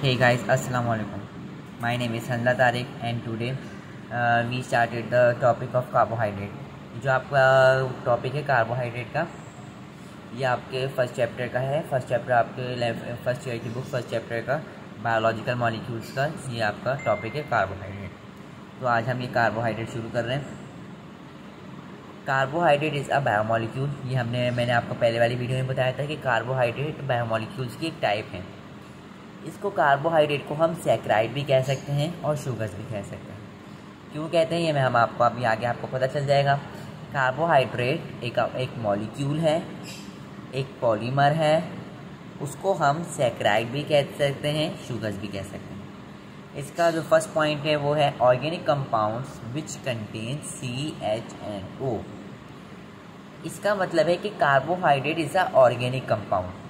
Hey guys, Assalamu alaikum. My name is Hanla Tariq and today we started the topic of carbohydrate. जो आपका topic है carbohydrate का, ये आपके first chapter का है। फर्स्ट चैप्टर आपके फर्स्ट ईयर की बुक फर्स्ट चैप्टर का बायोलॉजिकल मॉलिक्यूल्स का ये आपका टॉपिक है कार्बोहाइड्रेट। तो आज हम ये कार्बोहाइड्रेट शुरू कर रहे हैं। Carbohydrate is a biomolecule. ये मैंने आपको पहले वाली वीडियो में बताया था कि कार्बोहाइड्रेट बायोमॉलिक्यूल्स की एक टाइप है। इसको कार्बोहाइड्रेट को हम सैकराइड भी कह सकते हैं और शुगर्स भी कह सकते हैं। क्यों कहते हैं ये हम आपको अभी आगे आपको पता चल जाएगा। कार्बोहाइड्रेट एक मॉलिक्यूल है, एक पॉलीमर है, उसको हम सैकराइड भी कह सकते हैं, शुगर्स भी कह सकते हैं। इसका जो फर्स्ट पॉइंट है वो है organic compounds which contain CHNO। इसका मतलब है कि carbohydrate is a organic compound.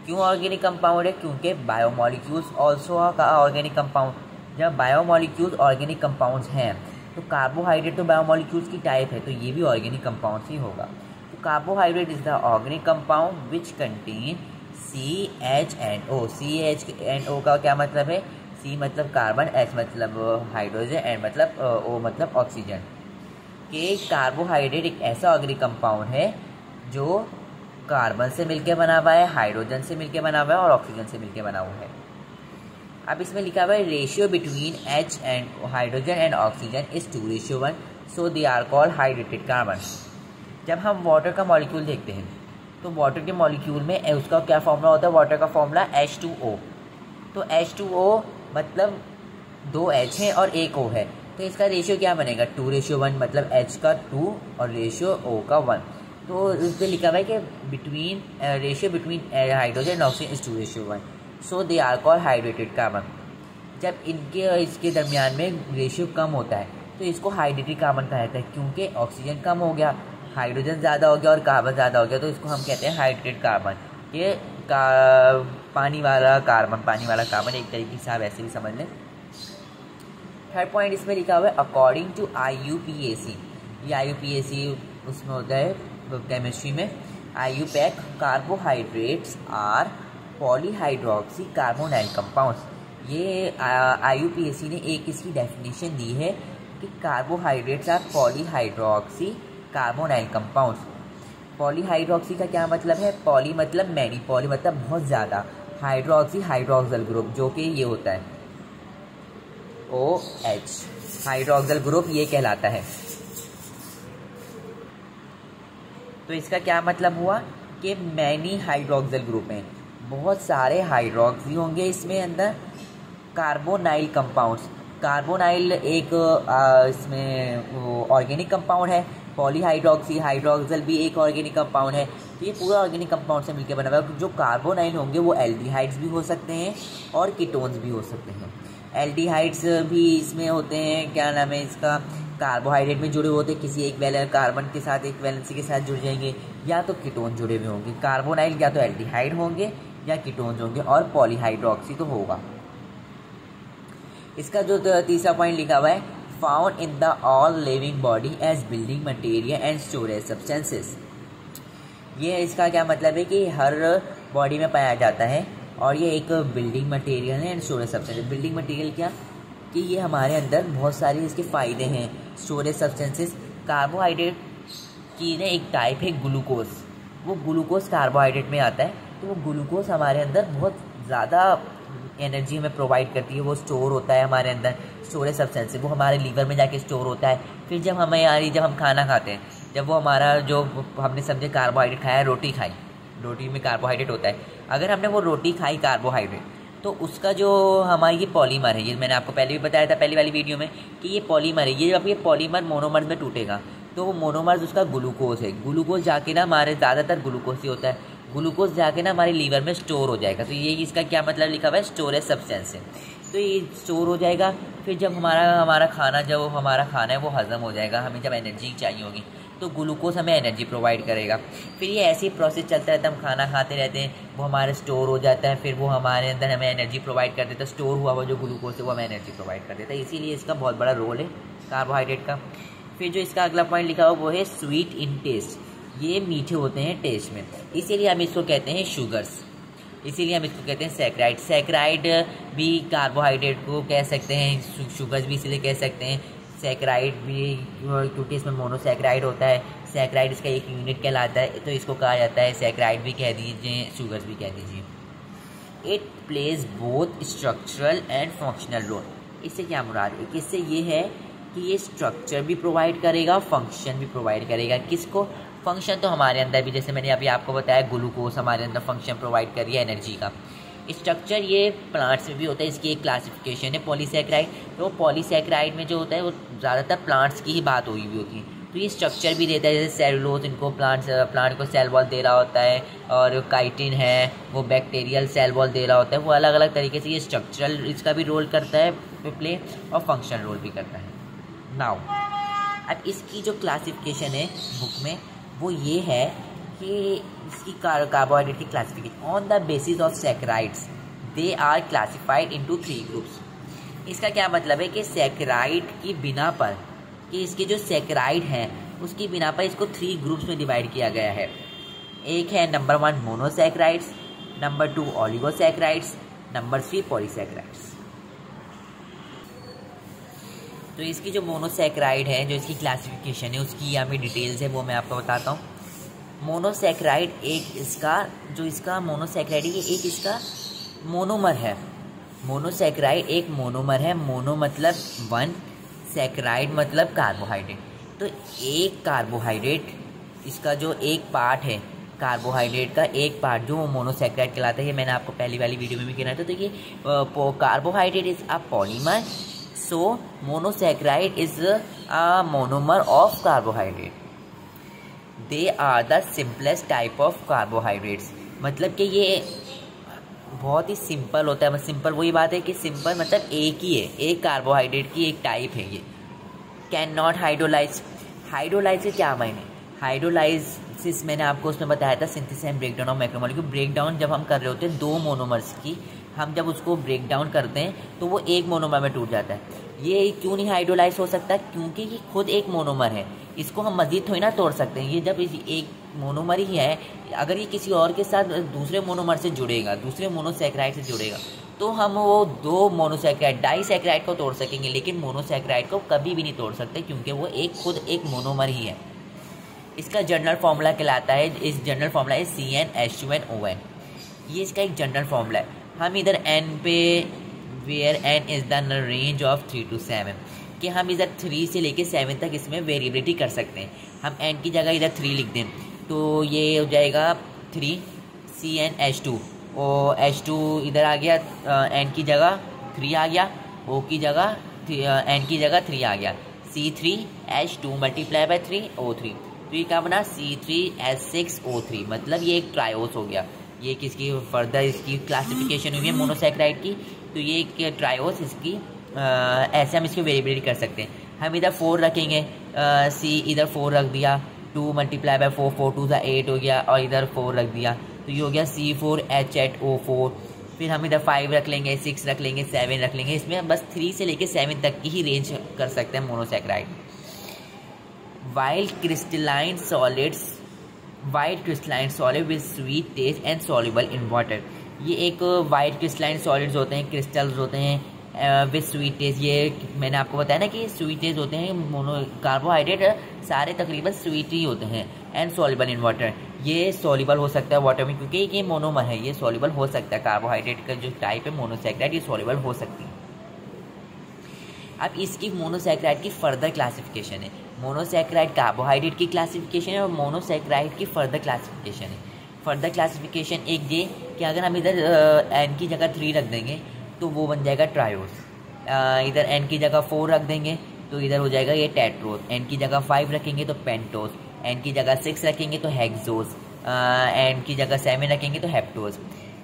क्यों ऑर्गेनिक कंपाउंड है? क्योंकि बायोमॉलिक्यूल्स ऑल्सो का ऑर्गेनिक कंपाउंड। जब बायोमॉलिक्यूल्स ऑर्गेनिक कंपाउंड्स हैं तो कार्बोहाइड्रेट तो बायोमॉलिक्यूल्स की टाइप है, तो ये भी ऑर्गेनिक कंपाउंड्स ही होगा। तो carbohydrate is the organic compound which contain CHNO। CHNO का क्या मतलब है? C मतलब कार्बन, H मतलब हाइड्रोजन, N मतलब O मतलब ऑक्सीजन। कि कार्बोहाइड्रेट एक ऐसा ऑर्गेनिक कंपाउंड है जो कार्बन से मिलकर बना हुआ है, हाइड्रोजन से मिलकर बना हुआ है और ऑक्सीजन से मिलकर बना हुआ है। अब इसमें लिखा हुआ है ratio between H and hydrogen and oxygen is 2:1, so they are called hydrated carbon. जब हम वाटर का मॉलिक्यूल देखते हैं तो वाटर के मॉलिक्यूल में उसका क्या फॉर्मूला होता है? वाटर का फॉर्मूला H2O। तो H2O मतलब 2 H हैं और 1 O है, तो इसका रेशियो क्या बनेगा? 2:1, मतलब H का 2 और रेशियो O का 1। तो इस पर लिखा हुआ है कि ratio between hydrogen and oxygen is 2:1, so they are called hydrated carbon. जब इसके दरमियान में रेशियो कम होता है तो इसको हाइड्रेटेड कार्बन कहा जाता है, क्योंकि ऑक्सीजन कम हो गया, हाइड्रोजन ज़्यादा हो गया और कार्बन ज़्यादा हो गया, तो इसको हम कहते हैं हाइड्रेटेड कार्बन। ये पानी वाला कार्बन एक तरीके से आप ऐसे भी समझ लें। थर्ड पॉइंट इसमें लिखा हुआ है अकॉर्डिंग टू IUPAC। ये IUPAC उसमें होता है केमिस्ट्री में। IUPAC carbohydrates are polyhydroxy carbonyl compounds. ये IUPAC ने एक इसकी डेफिनेशन दी है कि carbohydrates are polyhydroxy carbonyl compounds. Polyhydroxy का क्या मतलब है? पॉली मतलब मैनी, पॉली मतलब बहुत ज़्यादा, हाइड्रोक्सी हाइड्रोक्सल ग्रुप जो कि ये होता है OH, हाइड्रोक्सल ग्रुप ये कहलाता है। तो इसका क्या मतलब हुआ कि मैनी हाइड्रोक्सल ग्रुप हैं, बहुत सारे हाइड्रोक्सी होंगे इसमें अंदर। कार्बोनाइल कंपाउंड्स, कार्बोनाइल एक इसमें ऑर्गेनिक कंपाउंड है। पॉलीहाइड्रोक्सी हाइड्रोक्सल भी एक ऑर्गेनिक कंपाउंड है। तो ये पूरा ऑर्गेनिक कंपाउंड से मिलकर बना हुआ है। जो कार्बोनाइल होंगे वो एल्डिहाइड्स भी हो सकते हैं और कीटोन्स भी हो सकते हैं। एल्डिहाइड्स भी इसमें होते हैं, क्या नाम है इसका, कार्बोहाइड्रेट में जुड़े होते हैं, किसी एक कार्बन के साथ एक वैलेंसी के साथ जुड़ जाएंगे, या तो कीटोन जुड़े हुए होंगे। कार्बोनाइल या तो एल्डिहाइड होंगे या कीटोन्स होंगे, और पॉलीहाइड्रोक्सी तो होगा। इसका जो तीसरा पॉइंट लिखा हुआ है found in the all living body as building material and storage substances. ये इसका क्या मतलब है कि हर बॉडी में पाया जाता है और ये एक बिल्डिंग मटेरियल है and storage substances. Building material क्या कि ये हमारे अंदर बहुत सारे इसके फ़ायदे हैं। स्टोरेज सब्सटेंसेस, कार्बोहाइड्रेट की ने एक टाइप है ग्लूकोज। वो ग्लूकोज कार्बोहाइड्रेट में आता है, तो वो ग्लूकोज हमारे अंदर बहुत ज़्यादा एनर्जी हमें प्रोवाइड करती है। वो स्टोर होता है हमारे अंदर, स्टोरेज सब्सटेंस, वो हमारे लीवर में जाके स्टोर होता है। फिर जब हम खाना खाते हैं, जब वो हमारा जो हमने समझे कार्बोहाइड्रेट खाया, रोटी खाई, रोटी में कार्बोहाइड्रेट होता है, अगर हमने वो रोटी खाई कार्बोहाइड्रेट, तो उसका जो हमारी ये पॉलीमर है, ये मैंने आपको पहले भी बताया था पहली वाली वीडियो में कि ये पॉलीमर है, ये जब ये पॉलीमर मोनोमर्स में टूटेगा तो वो मोनोमर्स उसका ग्लूकोज है। ग्लूकोज जाके ना हमारे ज़्यादातर ग्लूकोज ही होता है, ग्लूकोज जाके ना हमारे लीवर में स्टोर हो जाएगा। तो ये इसका क्या मतलब लिखा हुआ है? स्टोरेज सब्सटेंस है। तो ये स्टोर हो जाएगा। फिर जब हमारा खाना है वो हज़म हो जाएगा, हमें जब एनर्जी चाहिए होगी तो ग्लूकोज हमें एनर्जी प्रोवाइड करेगा। फिर ये ऐसी प्रोसेस चलता रहता है, हम खाना खाते रहते हैं, वो हमारे स्टोर हो जाता है, फिर वो हमारे अंदर हमें एनर्जी प्रोवाइड कर देता है। स्टोर हुआ वो जो ग्लूकोज है वो हमें एनर्जी प्रोवाइड कर देता है, इसीलिए इसका बहुत बड़ा रोल है कार्बोहाइड्रेट का। फिर जो इसका अगला पॉइंट लिखा हुआ वो है स्वीट इन टेस्ट। ये मीठे होते हैं टेस्ट में, इसीलिए हम इसको कहते हैं शुगर्स। इसीलिए हम इसको कहते हैं सैकराइड। सैकराइड भी कार्बोहाइड्रेट को कह सकते हैं, शुगर्स भी इसीलिए कह सकते हैं सैकराइड भी, क्योंकि इसमें मोनोसैकराइड होता है। सैकराइड इसका एक यूनिट कहलाता है, तो इसको कहा जाता है सैकराइड भी कह दीजिए, शुगर्स भी कह दीजिए। It plays both structural and functional role. इससे क्या मुराद है? इससे ये है कि ये स्ट्रक्चर भी प्रोवाइड करेगा, फंक्शन भी प्रोवाइड करेगा। किसको? फंक्शन तो हमारे अंदर भी, जैसे मैंने अभी आपको बताया ग्लूकोज हमारे अंदर फंक्शन प्रोवाइड कर रही है एनर्जी का। स्ट्रक्चर ये प्लांट्स में भी होता है, इसकी एक क्लासिफिकेशन है पॉलीसैकेराइड। तो पॉलीसैकेराइड में जो होता है वो ज़्यादातर प्लांट्स की ही बात हुई हुई होती है, तो ये स्ट्रक्चर भी देता है। जैसे सेलुलोज, इनको प्लांट को सेल वॉल दे रहा होता है, और काइटिन है वो बैक्टीरियल सेल वॉल दे रहा होता है। वो अलग अलग तरीके से ये स्ट्रक्चरल इसका भी रोल करता है प्ले, और फंक्शनल रोल भी करता है। नाउ अब इसकी जो क्लासिफिकेशन है बुक में वो ये है कि इसकी कार्बोहाइड्रेट की classification on the basis of saccharides they are classified into 3 groups. इसका क्या मतलब है कि सैकराइड की बिना पर, कि इसके जो सैकराइड हैं उसकी बिना पर इसको 3 ग्रुप्स में डिवाइड किया गया है। एक है number 1 monosaccharides, number 2 oligosaccharides, number 3 polysaccharides. तो इसकी जो मोनोसैकराइड है, जो इसकी क्लासिफिकेशन है उसकी यहाँ पे डिटेल्स है, वो मैं आपको बताता हूँ। मोनोसैकराइड एक इसका जो इसका मोनोसैकराइड है, ये एक इसका मोनोमर है। मोनोसैकराइड एक मोनोमर है। मोनो मतलब 1, सैकराइड मतलब कार्बोहाइड्रेट। तो एक कार्बोहाइड्रेट, इसका जो एक पार्ट है कार्बोहाइड्रेट का, एक पार्ट जो मोनोसैकराइड कहलाता है। ये मैंने आपको पहली वाली वीडियो में भी कहना था। तो ये carbohydrate is a polymer, so monosaccharide is a monomer of carbohydrate. They are the simplest type of carbohydrates. मतलब कि ये बहुत ही सिंपल होता है। सिंपल वही बात है कि सिंपल मतलब एक ही है, एक कार्बोहाइड्रेट की एक टाइप है ये। Can not hydrolyse. हाइड्रोलाइज के क्या मायने? हाइड्रोलाइसिस मैंने आपको उसमें बताया था, synthesis and breakdown of macromolecule. Breakdown जब हम कर रहे होते हैं 2 मोनोमर्स की, हम जब उसको ब्रेक डाउन करते हैं तो वो एक मोनोमर में टूट जाता है। ये क्यों नहीं हाइड्रोलाइज हो सकता? क्योंकि ये खुद एक मोनोमर है, इसको हम मजीद थोड़ी ना तोड़ सकते हैं। ये जब एक मोनोमर ही है, अगर ये किसी और के साथ दूसरे मोनोमर से जुड़ेगा, दूसरे मोनोसैकराइड से जुड़ेगा, तो हम वो 2 मोनोसैकराइड डाइसैकराइड को तोड़ सकेंगे, लेकिन मोनोसैकराइड को कभी भी नहीं तोड़ सकते, क्योंकि वो खुद एक मोनोमर ही है। इसका जनरल फार्मूला कहलाता है, इस जनरल फार्मूला है CnH2nOn। ये इसका एक जनरल फार्मूला है। हम इधर n पे, where n is the range of 3 to 7, कि हम इधर 3 से लेके 7 तक इसमें वेरिएबिलिटी कर सकते हैं। हम n की जगह इधर 3 लिख दें तो ये हो जाएगा 3 CnH2, और H2 इधर आ गया, n की जगह 3 आ गया, O की जगह n की जगह 3 आ गया, C3H2 मल्टीप्लाई बाय 3 O3। तो ये क्या बना? C3H6O3, मतलब ये एक ट्रायोस हो गया। ये किसकी फर्दर इसकी क्लासिफिकेशन हुई है मोनोसैकराइड की, तो ये एक ट्रायोस इसकी ऐसे हम इसकी वेरिएबिलिटी कर सकते हैं। हम इधर 4 रखेंगे, C इधर 4 रख दिया, 2 मल्टीप्लाई बाय 4, 4 2 8 हो गया, और इधर 4 रख दिया, तो ये हो गया C4H8O4। फिर हम इधर 5 रख लेंगे, 6 रख लेंगे, 7 रख लेंगे। इसमें बस 3 से लेके 7 तक की ही रेंज कर सकते हैं monosaccharide. Wild crystalline solid with sweet taste and soluble in water. ये एक वाइट क्रिस्टलाइन सॉलिड्स होते हैं, क्रिस्टल्स होते हैं विद स्वीट टेस्ट। ये मैंने आपको बताया ना कि स्वीट टेस्ट होते हैं। कार्बोहाइड्रेट सारे तकरीबन स्वीट ही होते हैं। एंड सॉल्युबल इन वाटर, ये सॉल्युबल हो सकता है वाटर में, क्योंकि ये मोनोमर है, ये सॉल्युबल हो सकता है। कार्बोहाइड्रेट का जो टाइप है मोनोसैकराइड, ये सॉल्युबल हो सकती है। अब इसकी मोनोसैकराइड की फर्दर क्लासिफिकेशन है। मोनोसैकराइड कार्बोहाइड्रेट की क्लासिफिकेशन है, और मोनोसैकराइड की फर्दर क्लासिफिकेशन है। फर्दर क्लासिफिकेशन एक ये कि अगर हम इधर n की जगह 3 रख देंगे तो वो बन जाएगा ट्रायोस। इधर n की जगह 4 रख देंगे तो इधर हो जाएगा ये टेट्रोस। n की जगह 5 रखेंगे तो पेंटोस, n की जगह 6 रखेंगे तो हेक्सोस, n की जगह 7 रखेंगे तो हेप्टोस।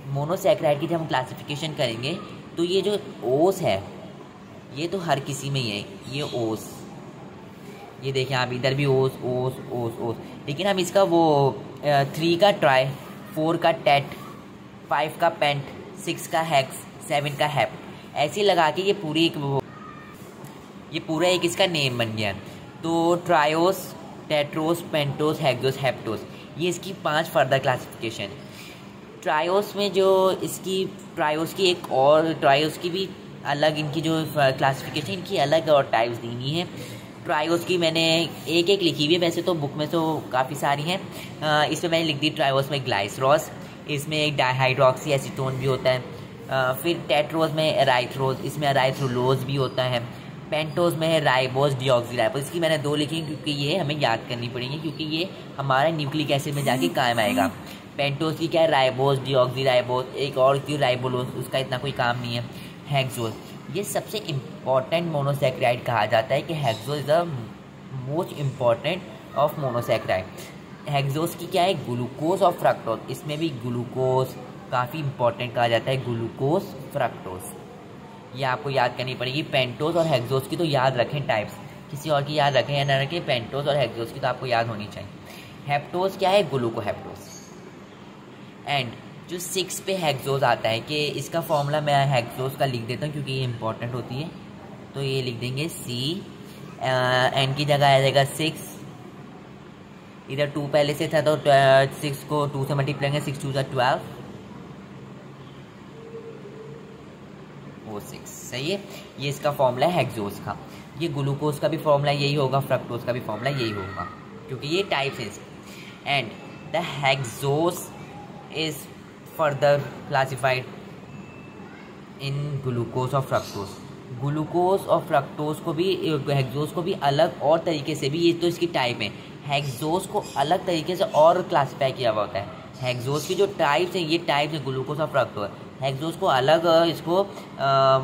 मोनोसैकराइड की जब हम क्लासिफिकेशन करेंगे तो ये जो ओस है ये तो हर किसी में ही है, ये ओस, ये देखें आप इधर भी ओस ओस ओस ओस। लेकिन हम इसका वो 3 का ट्राई, 4 का टेट, 5 का पेंट, 6 का हेक्स, 7 का हेप, ऐसे लगा के ये पूरा एक इसका नेम बन गया। तो ट्रायोस, टेट्रोस, पेंटोस, हेक्सोस, हेप्टोस, ये इसकी 5 फर्दर क्लासिफिकेशन है। ट्रायोस में जो इसकी ट्रायोस की एक और ट्रायोस की भी अलग इनकी जो क्लासिफिकेशन इनकी अलग और टाइप्स दी हुई हैं। ट्रायोस की मैंने एक एक लिखी हुई है, वैसे तो बुक में तो काफ़ी सारी हैं। इसमें मैंने लिख दी ट्रायोस में ग्लाइसरॉस, इसमें एक डाइहाइड्रोक्सी एसीटोन भी होता है। फिर टेट्रोस में एराइथ्रोज, इसमें एराइथ्रोलोज भी होता है। पेंटोस में है राइबोस डीऑक्सीराइबोस, इसकी मैंने 2 लिखी क्योंकि ये हमें याद करनी पड़ेंगी क्योंकि ये हमारे न्यूक्लिक एसिड में जाके काम आएगा। पेंटोस की क्या है राइबोस डीऑक्सीराइबोस, एक और की राइबोलोस, उसका इतना कोई काम नहीं है। हेक्सोस, ये सबसे इम्पॉर्टेंट मोनोसेक्राइड कहा जाता है कि hexose is the most important of monosaccharide. Hexose की क्या है ग्लूकोज और फ्रक्टोज, इसमें भी ग्लूकोज काफ़ी इंपॉर्टेंट कहा जाता है, ग्लूकोज फ्रक्टोज, ये आपको याद करनी पड़ेगी। पेंटोस और हेक्सोस की तो याद रखें टाइप्स, किसी और की याद रखें या ना रखें, पेंटोस और हेक्सोस की तो आपको याद होनी चाहिए। हेप्टोस क्या है ग्लूकोहेप्टोस। एंड जो 6 पे हेक्सोस आता है कि इसका फॉर्मूला मैं हेक्सोस का लिख देता हूँ क्योंकि ये इंपॉर्टेंट होती है, तो ये लिख देंगे C, एन की जगह आ जाएगा 6, इधर 2 पहले से था तो 6 को 2 से मल्टीप्लाई करेंगे, 6 2 12, वो 6, सही है। ये इसका फॉर्मूला है हेक्सोस का। ये ग्लूकोज का भी फॉर्मूला यही होगा, फ्रक्टोज का भी फॉर्मूला यही होगा क्योंकि ये टाइप्स हैं। And the hexose is further classified in glucose और फ्रक्टोज। ग्लूकोज और फ्रक्टोज को भी, हेक्सोस को भी अलग और तरीके से भी, ये तो इसकी टाइप है, हेक्सोस को अलग तरीके से और क्लासिफाई किया हुआ होता है। हेक्सोस की जो टाइप्स हैं ये टाइप्स हैं ग्लूकोज और फ्रक्टोज, हेक्सोस को अलग इसको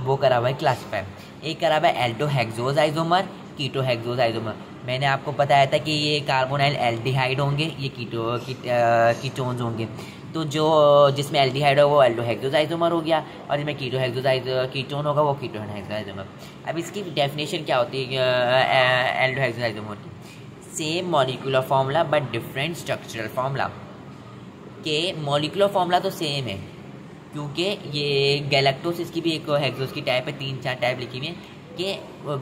वो करा हुआ है क्लासिफाई। एक करा हुआ है एल्डो हेक्सोस आइसोमर, कीटो हेक्सोस आइसोमर। मैंने आपको बताया था कि ये कार्बोनाइल एल्डिहाइड होंगे, ये कीटोन्स होंगे, तो जो जिसमें एल्डिहाइड हो वो एल्डो हेक्सोस आइसोमर हो गया और जिसमें कीटो हेक्सोस कीटोन होगा वो कीटोन हेक्सोस आइसोमर। अब इसकी डेफिनेशन क्या होती है एल्डो हेक्सोस आइसोमर की? Same molecular formula but different structural formula. के मॉलिक्यूलर फार्मूला तो सेम है क्योंकि ये गैलेक्टोस इसकी भी एक हेक्सोस की टाइप है, 3-4 टाइप लिखी हुई है कि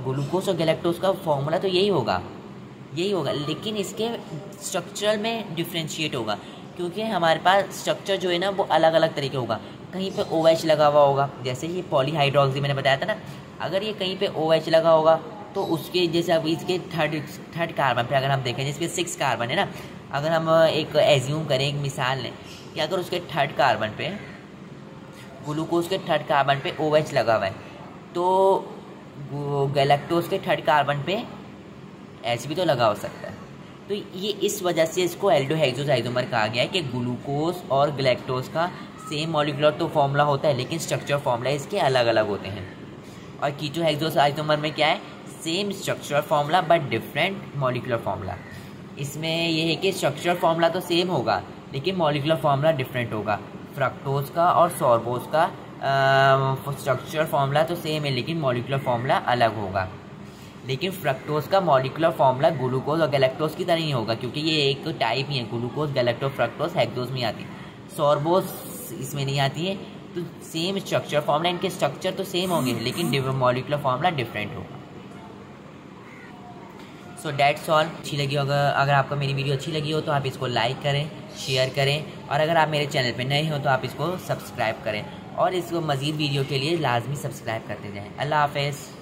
ग्लूकोज और गैलेक्टोस का फॉर्मूला तो यही होगा, लेकिन इसके स्ट्रक्चरल में डिफ्रेंशिएट होगा क्योंकि हमारे पास स्ट्रक्चर जो है ना वो अलग अलग तरीके होगा। कहीं पे OH लगा हुआ होगा, जैसे ये पॉलीहाइड्रोक्सी मैंने बताया था ना, अगर ये कहीं पे OH लगा होगा तो उसके जैसे अब इसके थर्ड कार्बन पे अगर हम देखें जिसके 6 कार्बन है ना, अगर हम एक एज्यूम करें, एक मिसाल लें कि अगर उसके थर्ड कार्बन पे ग्लूकोज के थर्ड कार्बन पे OH लगा हुआ है तो गैलेक्टोज के थर्ड कार्बन पे H भी तो लगा हो सकता है। तो ये इस वजह से इसको एल्डो हेक्सोस आइसोमर कहा गया है कि ग्लूकोज और गैलेक्टोज का सेम मॉलिक्यूलर तो फॉर्मूला होता है लेकिन स्ट्रक्चर फॉर्मूला इसके अलग अलग होते हैं। और कीटो हेक्सोस आइसोमर में क्या है, same structure formula but different molecular formula. इसमें यह है कि स्ट्रक्चर फॉर्मूला तो सेम होगा लेकिन मॉलिक्यूलर फॉर्मूला डिफरेंट होगा। फ्रक्टोज का और सोर्बोज का स्ट्रक्चर फॉर्मूला तो सेम है लेकिन मॉलिक्यूलर फॉर्मूला अलग होगा। लेकिन फ्रक्टोज का मॉलिक्यूलर फॉर्मूला ग्लूकोज और गैलेक्टोज की तरह नहीं होगा क्योंकि ये एक टाइप ही है, ग्लूकोज गैलेक्टोज फ्रक्टोज हेक्सोस में आती है, सोर्बोज इसमें नहीं आती है। तो सेम स्ट्रक्चर फॉर्मूला, इनके स्ट्रक्चर तो सेम होंगे लेकिन मॉलिक्यूलर फॉर्मूला डिफरेंट होगा। So that's all. अच्छी लगी होगा, अगर आपको मेरी वीडियो अच्छी लगी हो तो आप इसको लाइक करें, शेयर करें और अगर आप मेरे चैनल पर नए हो तो आप इसको सब्सक्राइब करें और इसको मज़ीद वीडियो के लिए लाजमी सब्सक्राइब करते जाएं। अल्लाह हाफ़िज़।